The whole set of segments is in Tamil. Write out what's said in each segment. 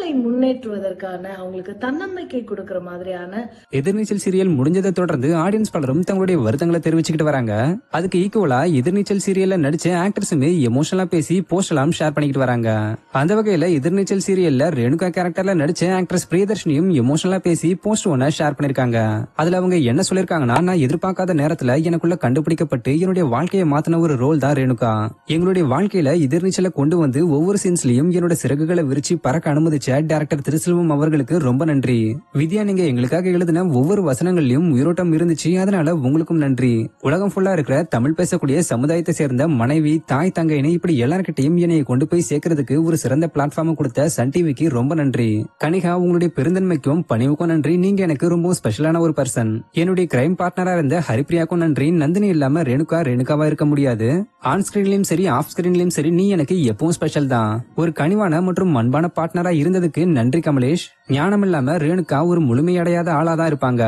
திறமை முன்னேற்றுவதற்கான அவங்களுக்கு தன்னம்பிக்கை கொடுக்கிற மாதிரியான எதிர்நீச்சல் சீரியல் முடிஞ்சதை தொடர்ந்து ஆடியன்ஸ் பலரும் தங்களுடைய வருத்தங்களை தெரிவிச்சுக்கிட்டு வராங்க. அதுக்கு ஈக்குவலா எதிர்நீச்சல் சீரியல்ல நடிச்ச ஆக்டர்ஸுமே எமோஷனலா பேசி போஸ்ட் எல்லாம் ஷேர் பண்ணிக்கிட்டு வராங்க. அந்த வகையில எதிர்நீச்சல் சீரியல்ல ரேணுகா கேரக்டர்ல நடிச்ச ஆக்ட்ரஸ் பிரியதர்ஷினியும் எமோஷனலா பேசி போஸ்ட் ஒன்ன ஷேர் பண்ணிருக்காங்க. அதுல அவங்க என்ன சொல்லிருக்காங்கன்னா, நான் எதிர்பார்க்காத நேரத்துல எனக்குள்ள கண்டுபிடிக்கப்பட்டு என்னுடைய வாழ்க்கையை மாத்தின ஒரு ரோல் தான் ரேணுகா. எங்களுடைய வாழ்க்கையில எதிர்நீச்சலை கொண்டு வந்து ஒவ்வொரு சீன்ஸ்லயும் என்னோட சிறகுகளை விரிச்சு பறக்க அனுமதிச்ச டைரக்டர் திருசெல்வம் அவர்களுக்கு ரொம்ப நன்றி. வித்யா, நீங்க எங்களுக்காக எழுதின ஒவ்வொரு வசனங்கள்லயும் உயிரோட்டம் இருந்துச்சு, அதனால உங்களுக்கும் நன்றி. உலகம் ஃபுல்லா இருக்கிற தமிழ் பேசக்கூடிய சமுதாயத்தை சேர்ந்த மனைவி, தாய், தங்கைன்னு இப்படி எல்லார்கிட்டையும் என்னைய கொண்டு போய் சேர்க்கறதுக்கு ஒரு சிறந்த பிளாட்ஃபார்ம் கொடுத்த சன் டிவிக்கு ரொம்ப நன்றி. கனிகா, உங்களுடைய பெருந்தன்மைக்கும் பணிவுக்கும் நன்றி. நீங்க எனக்கு ரொம்ப ஸ்பெஷலான ஒரு பர்சன். என்னுடைய கிரைம் பார்ட்னரா இருந்த ஹரிப்ரியாக்கும் நன்றி. நந்தினி இல்லாம ரேணுகாவா இருக்க முடியாது. ஆன் ஸ்கிரீன்லயும் சரி ஆஃப் ஸ்கிரீன்லயும் சரி நீ எனக்கு எப்பவும் ஸ்பெஷல் தான். ஒரு கனிவான மற்றும் அன்பான பார்ட்னரா இருந்ததுக்கு நன்றி கமலேஷ். ஞானம் இல்லாம ரேணுகா ஒரு முழுமையடையாத ஆளாதான் இருப்பாங்க.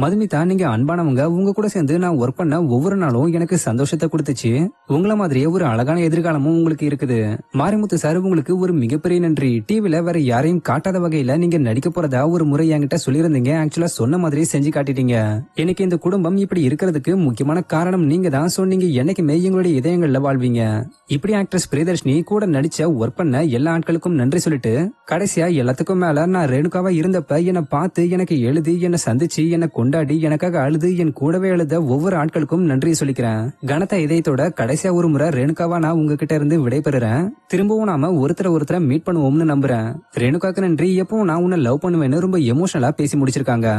மதுமிதா, நீங்க அன்பானவங்க. உங்க கூட சேர்ந்து நான் ஒர்க் பண்ண ஒவ்வொரு நாளும் எனக்கு சந்தோஷத்தை கொடுத்துச்சு. உங்கள மாதிரியே ஒரு அழகான எதிர்காலமும் உங்களுக்கு இருக்குது. மாரிமுத்து சார், உங்களுக்கு ஒரு மிகப்பெரிய நன்றி. டிவில வேற யாரையும் காட்டாத வகையில நீங்க நடிக்க போறதா ஒரு முறை என்கிட்ட சொல்லியிருந்தீங்க. ஆக்சுவலா சொன்ன மாதிரி செஞ்சு காட்டிட்டீங்க. எனக்கு இந்த குடும்பம் இப்படி இருக்கிறதுக்கு முக்கியமான காரணம் நீங்க தான். சோ நீங்க என்னைக்குமே எங்களுடைய இதயங்கள்ல வாழ்வீங்க. இப்படி ஆக்ட்ரஸ் பிரியதர்ஷினி கூட நடிச்ச ஒர்க் பண்ண எல்லா ஆட்களுக்கும் நன்றி சொல்லிட்டு கடைசியா எல்லாத்துக்கும் மேல நான் ரேணுகாவா இருந்தப்ப என்னை பார்த்து எனக்கு எழுதி என்னை சந்திச்சு என்னை கொண்டாடி எனக்காக அழுது என் கூடவே எழுத ஒவ்வொரு ஆட்களுக்கும் நன்றி சொல்லிக்கிறேன். கனத்த இதயத்தோட கடைசியா ஒரு முறை ரேணுகாவா நான் உங்ககிட்ட இருந்து விடைபெறுறேன். திரும்பவும் நாம ஒருத்தரை மீட் பண்ணுவோம்னு நம்புறேன். ரேணுகாக்கு நன்றி. எப்பவும் நான் உன்னை லவ் பண்ணுவேன்னு ரொம்ப எமோஷனலா பேசி முடிச்சிருக்காங்க.